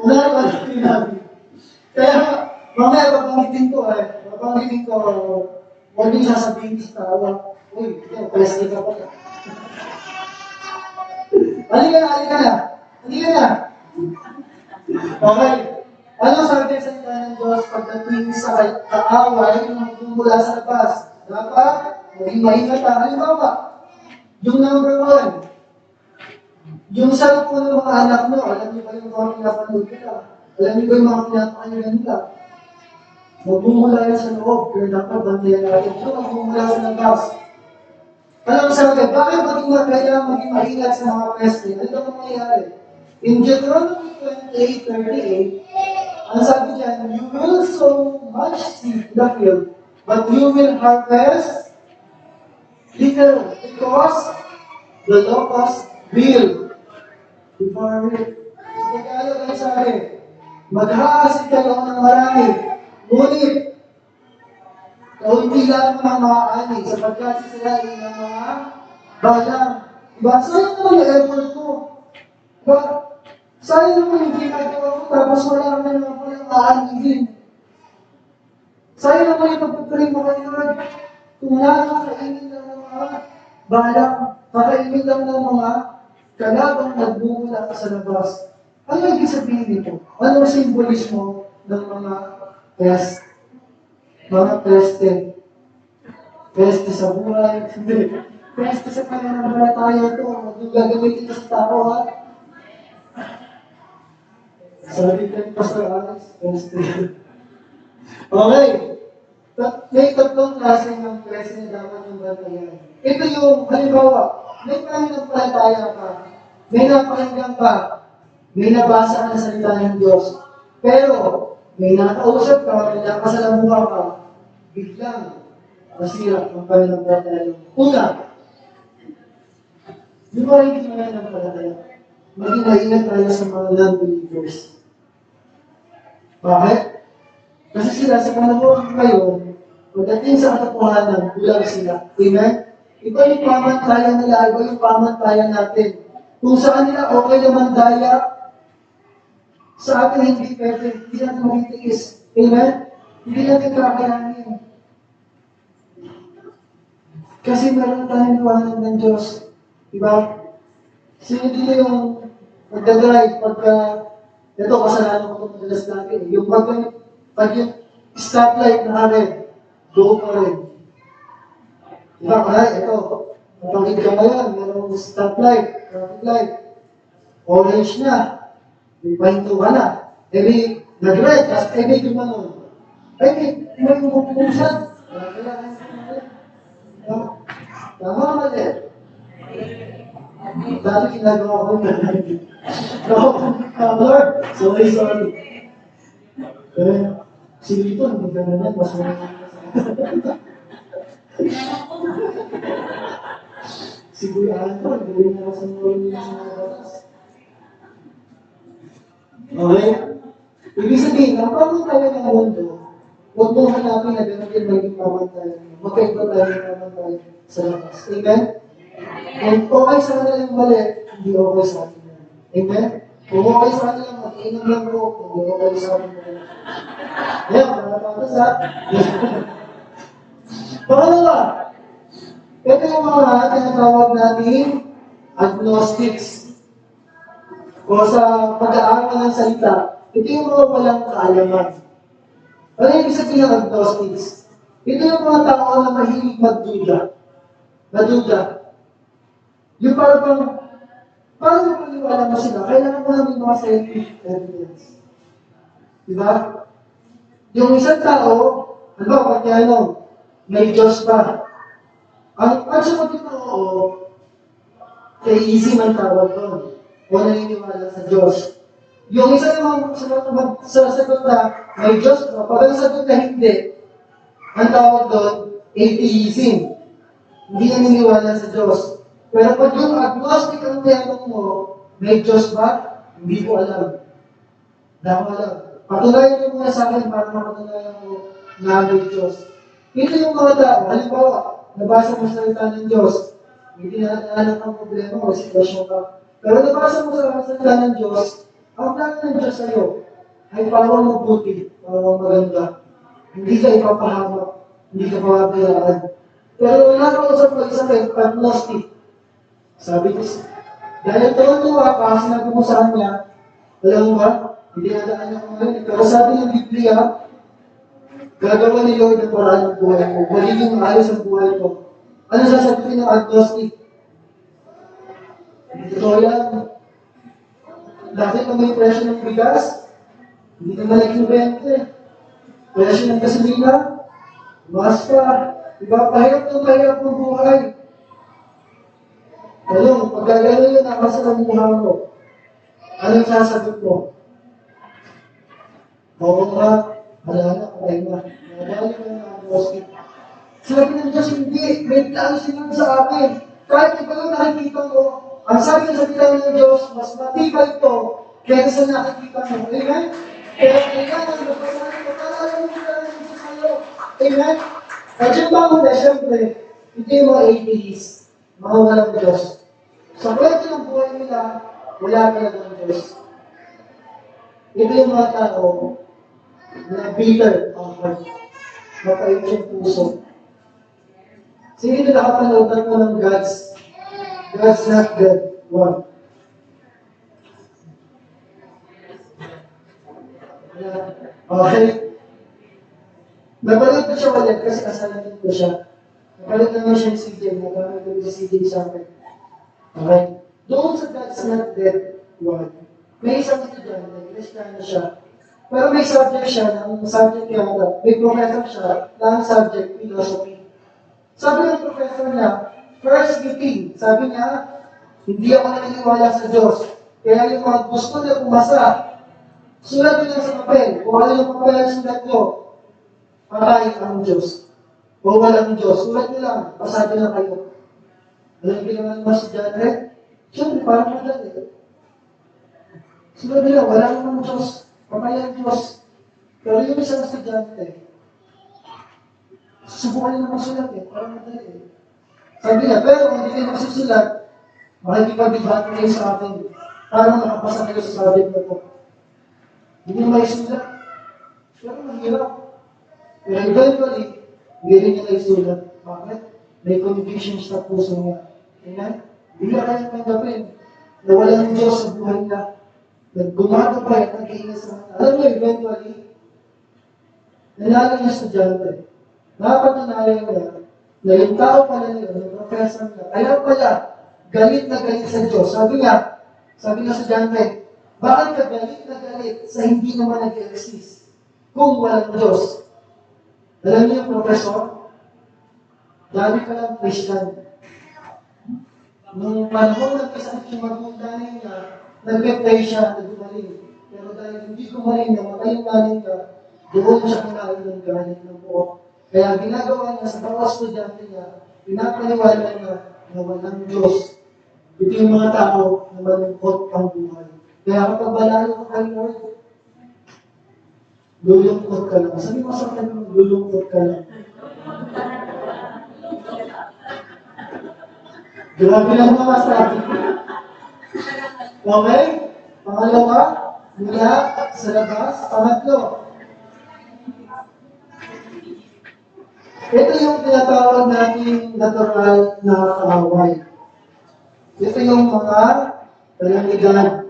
Wala ba na sinabi? Kaya, mamaya babanggitin ko, huwag yung sasabihin sa tawa, uy, pest ka pa. Halika na. Okay. Ano sabi sa ito ng Diyos pagdating sa kaaway na magmumula sa labas? Dapat maging maingat ka. Halimbawa, yung number 1, yung cellphone ng mga anak mo, alam niyo ba yung mga pinapanood nila? Alam niyo ba yung mga pinapakinggan nila? Magmumula yan sa loob, kaya dapat bantayan natin. Ito magmumula sa labas. Alam mo sabi, bakit kailangan maging maingat sa mga peste? Ano ang mangyayari? In Deuteronomy 28:38, ang sabi dyan, you will sow much seed in the field, but you will harvest little because the locust will devour it. So, Tagalog ang sabi, mag-haasik kayo ng marami, ngunit kaunti lang ang maaani sapagkat sila ay ng mga balang. Diba? Sayang naman yung effort ko. Diba? Sayang naman yung ginagawa ko tapos wala naman naman po yung maaani din. Sayang naman yung pagpapring mo kayo Lord. Kung nakakainin lang ng mga balang, kakainin lang ng mga kalabang nagbumula sa labas. Ano ibig sabihin nito? Ano ang simbolismo ng mga pest? Mga peste. Peste sa buhay. Hindi. Peste sa pananampalataya ito. Huwag yung gagamitin ito sa tao, ha? Sabi ka ni Pastor Alex, peste. Okay. May tatlong klase ng peste na dapat yung bantayan. Ito yung, halimbawa, may pananampalataya ka, may napakinggan ka, may nabasa ka na salita ng Diyos, pero may nakausap ka, may nakasalamuha ka, biglang masira ang pananampalataya. Una, yung mga hindi mananampalataya, maging maingat tayo sa mga non-believers. Bakit? Kasi sila sa panahon ngayon, pagdating sa katotohanan, kulang sila. Amen? Iba yung pamantayan nila, iba yung pamantayan natin. Kung saan nila okay naman daya, sa atin hindi pwede, hindi natin magitiis. Amen? Hindi natin kakayanin. Kasi meron tayong liwanag ng Diyos. Diba? Sino dito yung magdadrive pagka, ito kasalanan ko madalas natin, yung pagka Pag yung stoplight na red, go pa rin. Diba, ito, napangit ka ngayon, merong stoplight, traffic light, orange na, may pahinto ka na, edi, nag-red, tapos edi tumanong. Edi, may umupusan. Tama mali. Dati ginagawa ko yun. Lord, sorry. Si Lito, hindi ka na yan, mas mga si Kuya Anton, hindi na sa mga batas. Okay? Ibig sabihin, ang pagod tayo ng mundo, huwag mong hanapin na gano'n din maging pamantayan. Magkaiba tayo ng pamantayan sa labas. Amen? Kung okay sa kanila yung mali, hindi okay sa akin yan. Amen? Kung okay sa kanila, mag-inom lang ko, hindi okay sa akin yan. Yan, mga patas ha? Pangalawa, ito yung mga tinatawag natin agnostics. O sa pag-aaral ng salita, ito yung mga walang kaalaman. Ano yung ibig sabihin ng agnostics? Ito yung mga tao na mahilig magduda. Naduda. Yung parang maniwala mo sila, kailangan mo namin mga scientific evidence. Diba? Yung isang tao, kanya may Diyos ba? Ang sagot ito, kay easy man tawag doon. O naniniwala sa Diyos. Yung isa naman sa sagot na may Diyos ba? Pag ang sagot na hindi, ang tawag doon, atheism. Hindi naniniwala sa Diyos. Pero pag yung agnostic ang tinanong mo, may Diyos ba? Hindi ko alam. Dahil alam. Patunayan mo muna sa akin para mapatunayan mo na may Diyos. Ito yung mga tao. Halimbawa, nabasa mo sa salita ng Diyos. Hindi na ang problema o sitwasyon ka. Pero nabasa mo sa salita ng Diyos, ang plano ng Diyos sa'yo ay para mabuti, para maganda. Hindi ka ipapahamak, hindi ka pababayaan. Pero nakausap ko isa kay agnostic. Sabi ko, dahil tuwa pa, sinabi mo sa kanya, alam mo ba, hindi nadaan niya kung ngayon. Pero sabi ng Biblia, gagawa ni Lord ang paraan ng buhay mo. Magiging maayos ang buhay mo. Ano sasabihin ng agnostic? Totoo yan. Bakit kung may presyo ng bigas? Hindi naman naging 20. Presyo ng gasolina? Mas pa. Diba? Pahirap ng buhay. Ngayon, pag gagawin yun, nakasal ang buhay mo. Anong sasagot mo? Oo nga, wala na, patay na. Nabalik ko ng agnostic. Sabi ng Diyos, hindi. May plano sinunod sa akin. Kahit iba yung nakikita mo, ang sabi ng salita ng Diyos, mas matibay ito kaya sa nakikita mo. Amen? Kaya kailangan magpasahin mo para alam mo yung plano ng Diyos sa'yo. Amen? At yung mga siyempre, ito yung mga atheists, mga walang Diyos. Sa kwento ng buhay nila, wala talagang Diyos. Ito yung mga tao na bitter ang heart. Mapait yung puso. Sige na nakapanood mo ng God's not God. One. Okay. Napanood ko siya ulit kasi kasalanan ko siya. Napanood naman siya yung CJ. Napanood ko si CJ sa akin. Okay. Doon sa God's not dead one, may isang estudyante, Kristiyano siya. Pero may subject siya, ang subject niya, may professor siya, na ang subject, philosophy. Sabi ng professor niya, first meeting, sabi niya, hindi ako naniniwala sa Diyos. Kaya yung mga gusto na umasa, sulat nyo lang sa papel. Kung ano yung papel ang sulat nyo, patay ang Diyos. O walang Diyos, sulat nyo lang, pasabi lang kayo. Alam niyo naman mas estudyante? Siyempre, parang madali. Sulat nyo lang, wala namang Diyos. Patay ang Diyos. Pero yung isang estudyante, subukan nyo naman sulat parang madali. Sabi niya, pero kung hindi kayo magsusulat, makikipag-debate kayo sa akin para makapasa kayo sa subject na ito. Hindi nyo may sulat. Pero mahirap. Pero eventually, hindi rin niya kayo sulat. Bakit? May conviction sa puso niya. Amen? Hindi na kaya tanggapin na walang Diyos sa buhay niya. Naggumato pa at nag-iingat sa mga. Alam niyo, eventually, Nalala niya estudyante. Napatunayan niya na yung tao pala niya, yung professor niya, kaya pala, galit na galit sa Diyos. Sabi ng estudyante, bakit ka galit na galit sa hindi naman nag-exist kung walang Diyos? Alam niyo yung professor, dami ka lang Christian. Nung panahon ng isang magulang niya, nag-pray siya, nag-umaling. Pero dahil hindi kumaling, namatay yung nanay niya, doon siya kinain ng galit ng buo. Kaya ginagawa niya sa bawat estudyante niya, pinapaniwala niya na walang Diyos. Ito yung mga tao na malungkot ang buhay. Kaya kapag malayo ka kay Lord, lulungkot ka lang. Sabi mo sa akin, lulungkot ka lang. Grabe lang mga sabi. Okay? Pangalawa, mula sa labas. Pangatlo, ito yung tinatawag natin natural na kaaway. Ito yung mga kalamidad.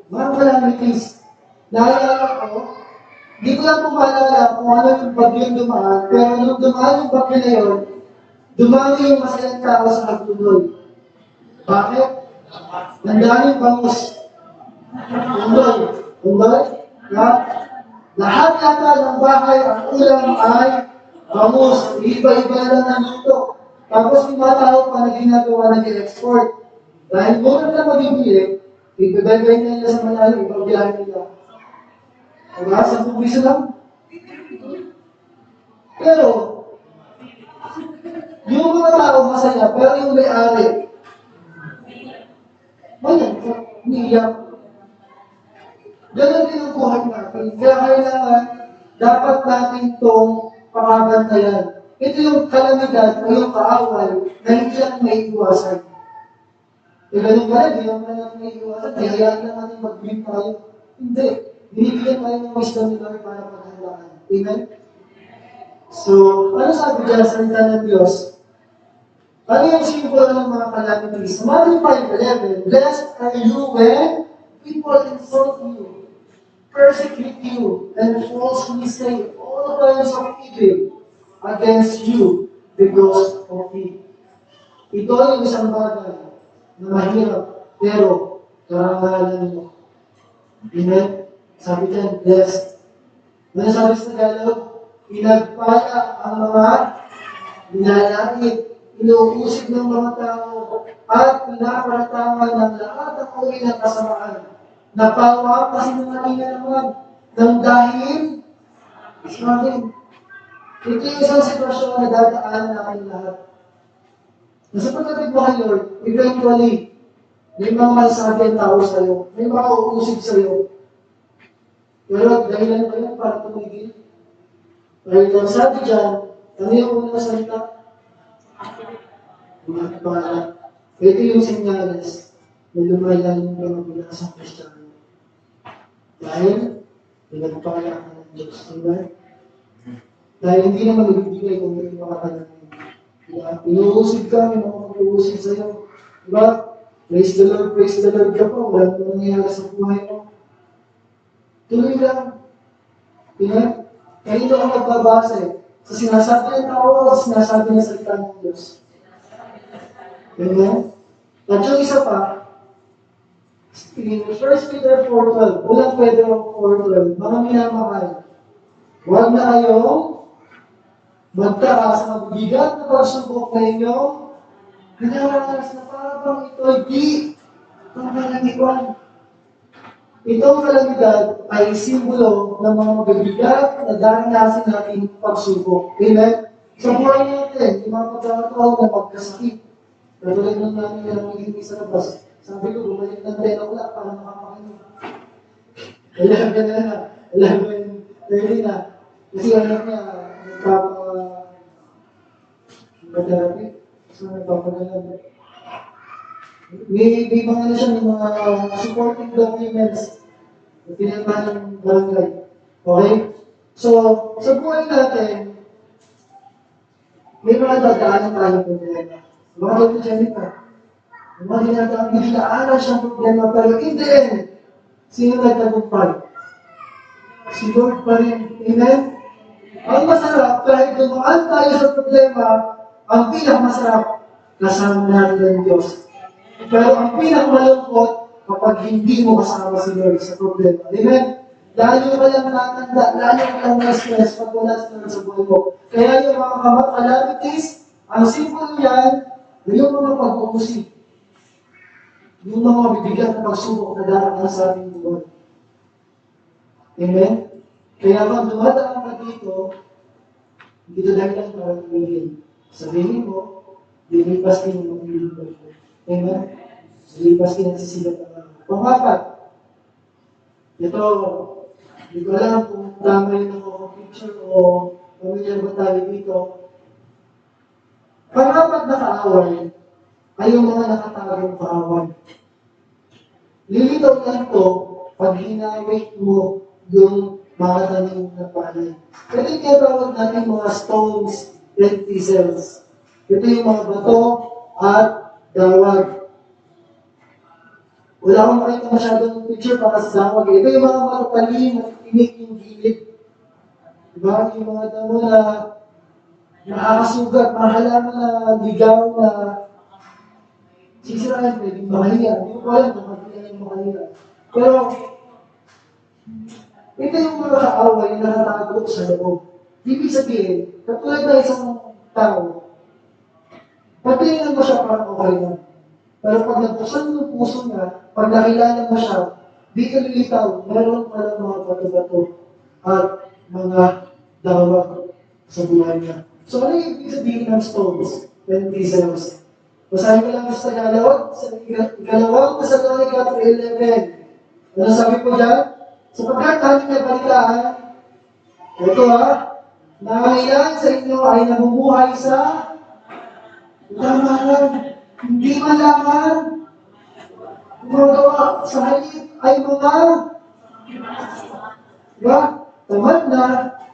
Mga calamities. Naalala ko, di ko lang maalala kung ano yung bagyong dumaan, pero nung dumaan yung bagyo na yun, dumami yung masayang tao sa Magtuloy. Bakit? Nandaming bangus. Undoy? Na lahat yata ng bahay, ang ulam ay bangus. Iba-iba lang ang luto. Tapos yung mga tao pa na ginagawa nag-export. Dahil muna na mabibili, ibibigay nila sa malayo, ibang nila. Diba? Sa pubiso lang. Pero, yung mga tao masaya, pero yung may-ari, niyak. Ganon din ang buhay natin. Kaya kailangan, dapat natin itong pakabantayan. Ito yung kalamidad o yung kaaway na hindi lang may iwasan. E ganun ba rin, hindi naman lang may iwasan. Hayaan lang natin mag-win tayo. Hindi. Binibigyan tayo ng wisdom ni Lord para maghandaan. Amen? So, ano sabi dyan sa salita ng Diyos? Ano yung simbolo ng mga calamities? Matthew 5:11, blessed are you when people insult you, persecute you, and falsely say all kinds of evil against you because of me. Ito ay isang bagay na mahirap, pero karangalan mo. Amen? Sabi dyan, blessed. Ano sabi sa Tagalog? Pinagpala ang mga nilalait, inuusig ng mga tao, at pinaparatangan ng lahat ng uri ng kasamaan. Napawa kasi ng kanina naman, ng dahil sa akin. Ito yung isang sitwasyon na dadaan natin lahat. Nasa pagkatid mo kay Lord, eventually, may mga masasabi ang tao sa'yo, may mga uusig sa'yo. Pero dahilan ba yun para tumigil? Dahil ang sabi dyan, ano yung unang salita? Pinagpala. Ito yung senyales na lumayan yung mga bilas ng Kristiyano. Dahil, pinagpala ka ng Diyos. Diba? Dahil hindi naman ibibigay kung may mga katanungan. Diba? Inuusig ka, may mga mag-uusig sa'yo. Diba? Praise the Lord ka po. Walang nangyayari sa buhay mo. Tuloy lang. Diba? Kanito ang magbabase sa sinasabi ng tao o sinasabi ng salita ng Diyos. Amen? At yung isa pa, in 1 Peter 4:12, ulang Pedro 4:12, mga minamahal, huwag na kayong magtaas ng bigat na pagsubok na inyong pinaranas na parang ito'y di pangkalangikuan. Itong kalamidad ay simbolo ng mga mabibigat na daranasin natin pagsubok. Amen? Sa buhay natin, yung mga pagkakataon na magkasakit. Katulad ng namin na nangihingi sa labas. Sabi ko, bumalik ng 10 o'clock para makapakain. Alam ka na, alam mo yung 30 na. Kasi anak niya, nagpapa-therapy. So, nagpapagalan. May mga na siya, may mga supporting documents na pinagpahan ng barangay. Okay? So, sa buhay natin, may mga dadaanan tayong problema. Mga autogenica. Mga ginagawa, biglaan siyang problema, pero in the end, sino nagtagumpay? Si Lord pa rin. Amen? Ang masarap, kahit dumaan tayo sa problema, ang pinakamasarap, kasama natin ang Diyos. Pero ang pinakamalungkot, kapag hindi mo kasama si Lord sa problema. Amen? Lalo ka lang natanda, lalo ka lang na-stress pag wala si Lord sa buhay mo. Kaya yung mga calamities, ang simple yan, yung mga pag-uusig. Yung mga bibigyan ng pagsubok na darating sa ating buhay. Amen? Kaya kung dumadaan ka dito, dito dahil lang para tumigil. Sabihin mo, lilipas din yung mga. Amen? Lilipas din ang sisigat ng mga. Pangapat, ito, hindi ko alam kung tama yun ang picture o pamilyar ba tayo dito. Pangapat na kaaway ay yung mga nakatagong kaaway. Lilitaw lang to pag hinawit mo yung mga tanim na palay. Ito yung tinatawag natin mga stones and thistles. Ito yung mga bato at dawag. Wala akong makita masyadong picture para sa dawag. Ito yung mga matatalin, matitinig yung gilid. Diba? Yung mga damo na nakakasugat, mahalaman na ligaw na sisirahan, pwedeng makahiya. Hindi ko alam kung magkailan yung makahiya. Pero, ito yung mga kaaway na nakatago sa loob. Ibig sabihin, katulad na isang tao, pagtingin mo siya parang okay lang. Pero pag nagpusan yung puso niya, pag nakilala mo siya, di ka lilitaw, meron palang mga bato-bato at mga dawag sa buhay niya. So ano yung ibig sabihin ng stones and thistles? Basahin ko lang sa Tagalog, sa ikalawang Thessalonica 3:11. Ano sabi po dyan? Sapagkat ating nabalitaan, ito na ang ilan sa inyo ay namumuhay sa laman, hindi malaman, gumagawa sa halip ay mga, diba? Tamad na,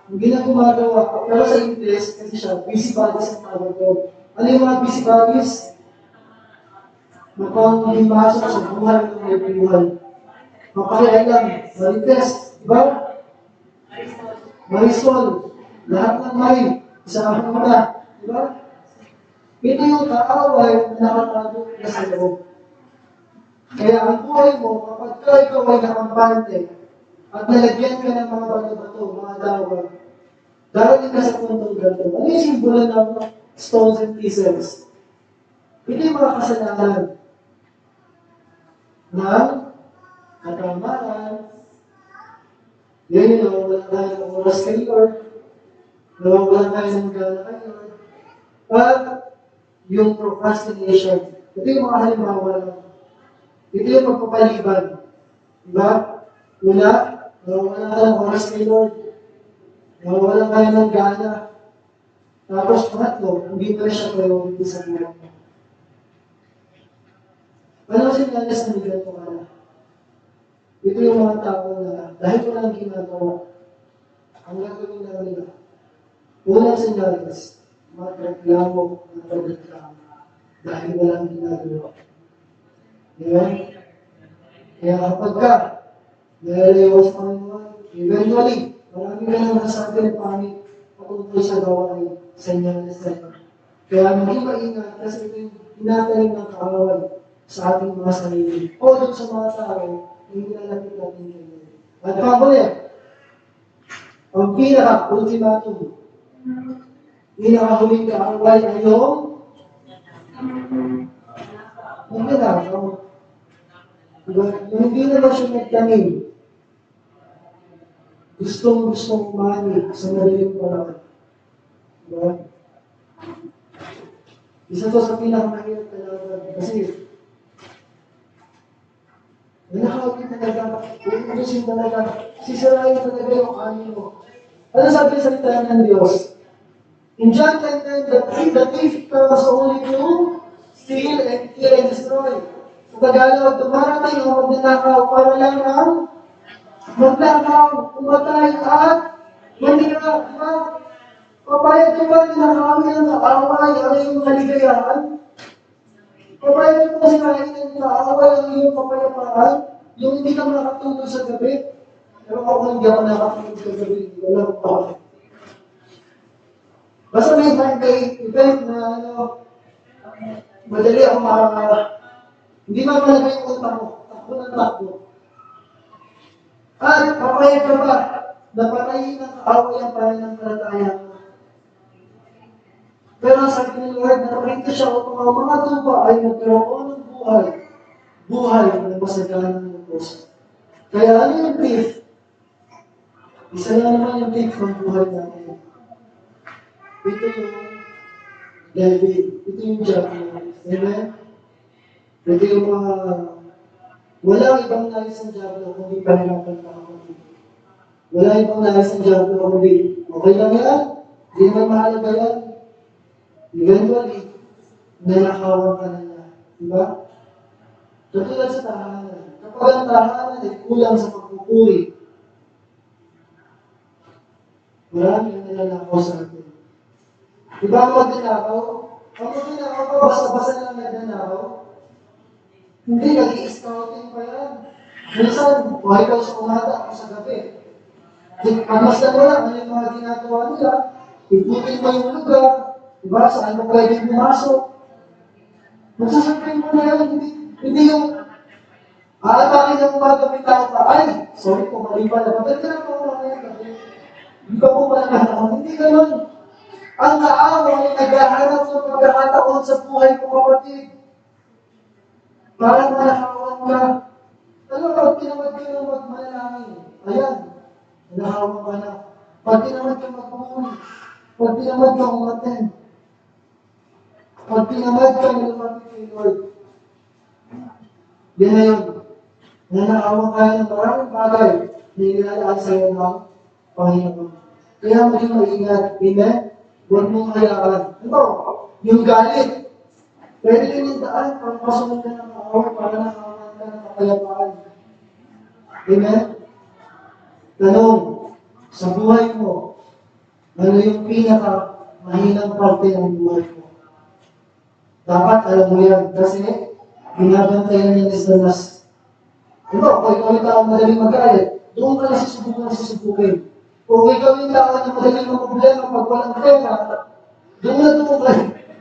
hindi na gumagawa. Pero sa English, kasi siya, busybodies ang tawag doon. Ano yung mga busybodies? Napangimasok sa buhay ng may buhay. Mapakialam, marites, diba? Marisol, lahat ng may, isang muna, diba? Ito yung kaaway na nakatago na sa loob. Kaya ang buhay mo, kapag ikaw ay nakampante, at nalagyan ka ng mga bato-bato, mga dawag, darating ka sa puntong ganito. Ano yung simbolo ng stones and thistles? Ito yung mga kasalanan ng katamaran. Yan yung nawawalan tayo ng oras kay Lord, nawawalan tayo ng gana kay Lord, at yung procrastination. Ito yung mga halimbawa lang. Ito yung magpapaliban. Diba? Una, nawawalan tayo ng oras kay Lord, nawawalan tayo ng gana. Tapos, pangatlo, hindi pa siya priority sa buhay mo. Ano sinyalis na ganito ka na? Ito yung mga tao na dahil ko lang ginagawa, ang gagawin na nila. Unang sinyalis, magreklamo ng pagreklamo dahil walang ginagawa. Diba? Kaya kapag ka, nalalayawas pa naman, eventually, marami ka nang nasabi ng pangit patungkol sa gawain sa sinyalis na ito. Kaya maging maingat kasi ito yung tinatanim ng kaaway sa ating mga sarili. O doon sa mga tao, hindi nilalapit natin kayo. At panguli, ang pinaka-ultimatum, pinaka-huling kaaway ay yung magnanakaw. Diba? Yung hindi naman siya nagtanim, gustong umani sa madaling paraan. Diba? Isa to sa pinakamahirap talaga. Kasi, nanakawin talaga, uubusin talaga, sisirain talaga yung kanin mo. Ano sabi sa salita ng Diyos? In John 10:10, the thief comes only to steal and kill and destroy. Sa Tagalog, dumarating ang magnanakaw para lang ng magnanakaw, umatay at manira. Diba? Papayag ko ba ninakawin ang kaaway ang iyong kaligayahan? Papayag ko ba sinahin ng kaaway ang iyong kapayapaan? Yung hindi ka makatulog sa gabi? Pero ako hindi ako nakatulog sa gabi, hindi ko alam bakit. Basta may event na madali ako hindi mamalagay yung utak ko. Takbo ng takbo. At papayag ka ba? Napatayin ng kaaway ang pananampalataya mo. Pero sabi ni Lord, nakakita siya upang ang mga tupa ay nagkaroon ng buhay. Buhay na masagalan ng puso. Kaya ano yung thief? Isa lang naman yung thief ng buhay natin. Ito yung devil. Ito yung devil. Amen? Ito yung mga walang ibang nais ng diablo kundi pananapan na kapatid. Walang ibang nais ng diablo kundi okay lang yan. Hindi naman mahalaga yan. Eventually, nanakawan ka na niya. Diba? Katulad sa tahanan. Kapag ang tahanan ay kulang sa pagpupuri, marami ang nilalakaw sa atin. Diba ang magnanakaw? Ang magnanakaw pa, basta-basta lang nagnanakaw. Hindi, nag-i-scouting pa yan. Minsan, buhay ka sa umaga o sa gabi. Pagmasdan mo lang, ano yung mga ginagawa nila, ikutin mo yung lugar, diba? Saan mo pwede pumasok? Magsasabihin mo na yan, hindi yung aatakin ng umaga, may tao pa, ay, sorry po, mali pala. Bakit ka na po mamaya gabi? Hindi ka po pala nahanap. Hindi ganun. Ang kaaway ay naghahanap ng pagkakataon sa buhay ko, kapatid. Parang malakawan ka. Ano, pag tinamad ka ng magmanalangin, ayan, nalahawan ka na. Pag tinamad ka magpumuli, pag tinamad ka umaten, pag tinamad ka na lumapit kay Lord, yan na yun. Nanakawan ka ng maraming bagay na inilalaan sa iyo ng Panginoon. Kaya maging maingat. Amen? Huwag mong hayaan. Ito, yung galit. Pwede din yung daan para pasunod ka ng kaaway para nakawan ka ng kapayapaan. Amen? Tanong, sa buhay mo, ano yung pinaka-mahinang parte ng buhay mo? Dapat alam mo yan. Kasi, binabantayan niya ni Sanas. Ito, kung ikaw yung tao madaling magalit, doon ka na susubukin. Kung ikaw yung tao na madaling problema pag walang pera, doon na ka.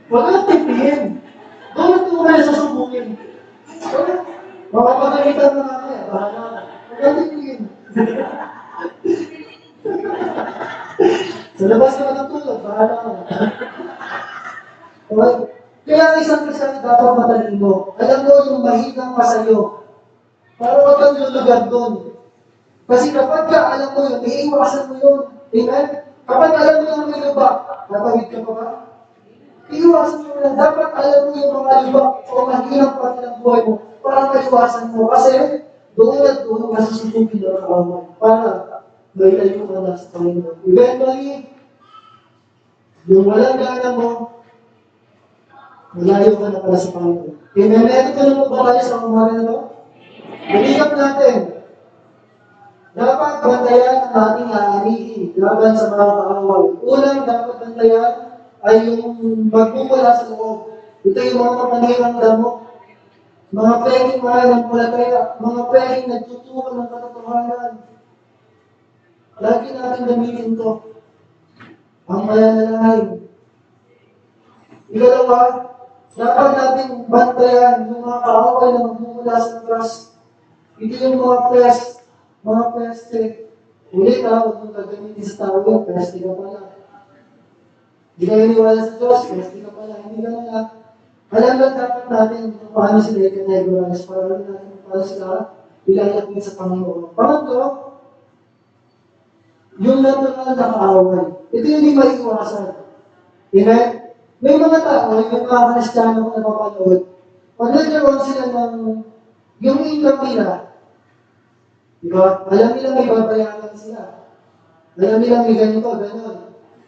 Huwag kang tipihin. Doon na kayo susubukin. Makapagalitan na namin. Bahala ka. Huwag kang tipihin. Sa labas ka matutulog, bahala ka. Okay? Kaya ang isang Kristiyan dapat matalino. Alam mo yung mahinang pa sa'yo. Para wag kang lulugar doon. Kasi kapag ka alam mo yun, iiwasan mo yun. Amen? Kapag alam mo yung may luba, natawid ka pa ba? Iiwasan mo yun. Dapat alam mo yung mga luba o mahinang pati ng buhay mo para maiwasan mo. Kasi doon at doon masusubugin na kaaway. Para may tayo ka na sa Panginoon. Eventually, yung walang gana mo, malayo ka na pala sa Panginoon. Amen? Ito na ba tayo sa umaga na ito? Maligap natin. Dapat bantayan ang ating aanihin laban sa mga kaaway. Unang dapat bantayan ay yung magmumula sa loob. Ito yung mga kapanirang damo. Mga pwedeng mananampalataya, mga pwedeng nagtuturo ng katotohanan. Lagi natin gamitin ito. Ang mayanalahin. Ikalawa, dapat natin bantayan yung mga kaaway na magmumula sa trust. Ito yung mga peste. Ulit huwag mong gagamitin sa tao yun, peste ka pala. Hindi ka iniwala sa Diyos, peste ka pala. Hindi ka na. Alam lang dapat natin kung paano sila ikinegorize, para rin natin kung paano sila ilalapit sa Panginoon. Pangatlo, yung natural na kaaway. Ito yung hindi maiiwasan. Amen? May mga tao, yung mga Kristiyano na napapanood, pag nagkaroon sila ng yung income nila, diba? Alam nila may babayaran sila. Alam nila may ganito, gano'n.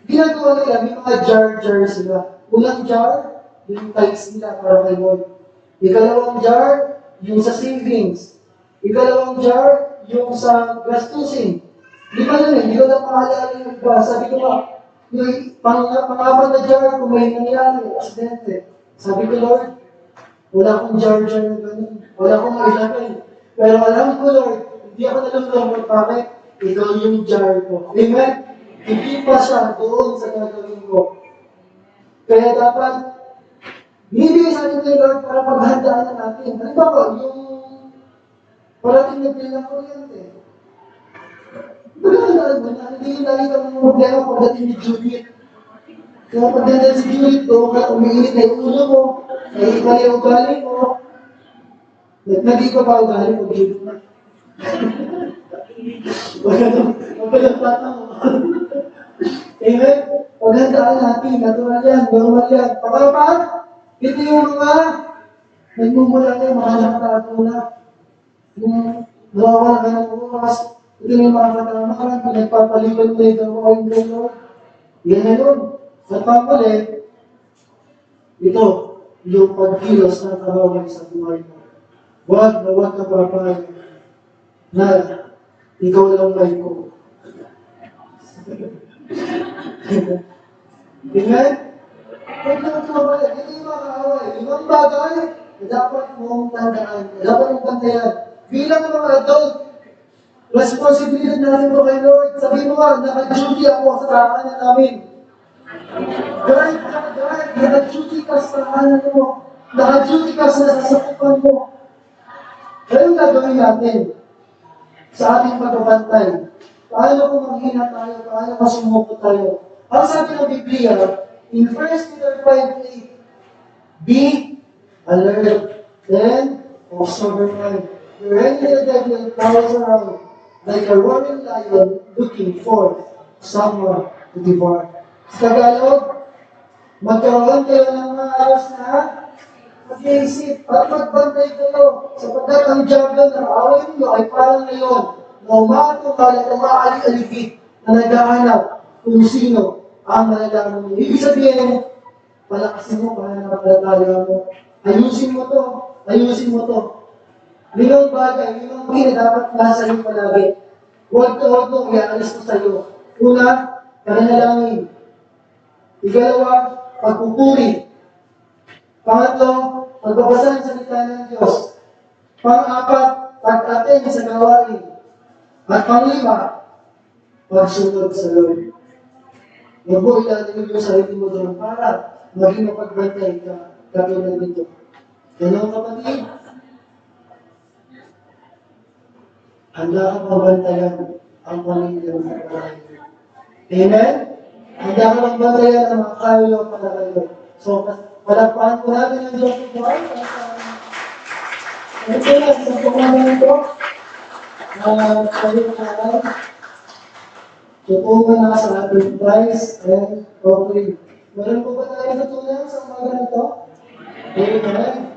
Ginagawa nila, may mga jar sila. Unang jar, yung tithes nila para kay Lord. Ikalawang jar, yung sa savings. Ikalawang jar, yung sa gastusin. Di ba nun hindi ko na maalala yung iba. Sabi ko nga, yung pangapat na jar, kung may nangyari, aksidente. Sabi ko, Lord, wala akong jar na gano'n. Wala akong mailagay. Pero alam ko, Lord, hindi ako nalulungkot. Bakit? Ikaw yung jar ko. Amen? Hindi pa siya doon sa gagawin ko. Kaya dapat, bibigay sa atin kay Lord para paghandaan na natin. Halimbawa, yung parating na bill ng kuryente. Paghandaan mo na, hindi yung lagi ka ng problema pagdating ni Judith. Kaya pagdating si Judith, doon ka umiinit na yung ulo mo, naiikali ang ugali mo. Nagdi ko pa ugali mo, Judith na. Magpalagpata mo. Amen? Paghandaan natin, natural yan, normal yan. Pagkapat, ito yung mga nagmumula kayo, mga nakataguna. Yung nawawala ka ng oras, ito yung mga katamaran, pinagpapalipan mo yung gawain ko, Lord. Yan na yun. At pamuli, ito, yung pagkilos ng karaway sa buhay mo. Huwag na huwag ka papayag na ikaw lang may ko. Amen? Huwag na magkabalik. Ito yung mga kaaway. Ibang bagay na dapat mong tandaan, na dapat mong pantayan. Bilang mga adult, responsibility natin mo kay Lord. Sabihin mo nga, naka-duty ako sa tahanan namin. Guard ka, guard. Naka-duty ka sa tahanan mo. Naka-duty ka sa sasakupan mo. Ano gagawin natin sa ating pagbabantay? Paano kung maghina tayo? Paano masumuko tayo? Ang sabi ng Biblia, in 1 Peter 5:8, be alert, then of sober mind. Your enemy the devil prowls around like a roaring lion looking for someone to devour. Sa Tagalog, magkaroon kayo ng maayos na mag-iisip at magbantay kayo sapagkat ang diablo na kaaway ninyo ay parang ngayon na umatungkal at umaalig-aligid na naghahanap kung sino ang malalaman mo. Ibig sabihin, palakasin mo, pananampalataya mo. Ayusin mo to. Ayusin mo to. Limang bagay, limang bagay na dapat nasa iyo palagi. Huwag mong ialis ko sa iyo. Una, pananalangin. Ikalawa, pagpupuri. Pangatlo, pagbabasa ng salita ng Diyos. Pang-apat, pag-attend sa gawain. At pang-lima, pagsunod sa Lord. Huwag mo ilalagay yung sarili mo doon para maging mapagbantay ka katulad nito. Ano kapatid? Handa ka mabantayan ang pamilya mo. Amen? Handa ka magbantayan ang mga kayo at palakayo. So, palagpahan po natin ang Diyos ng buhay. Ano po lang, sa pagkaman ito, kayo na tutungan na sa ating price and offering. Meron po ba tayo natutunan sa umaga na ito? Amen.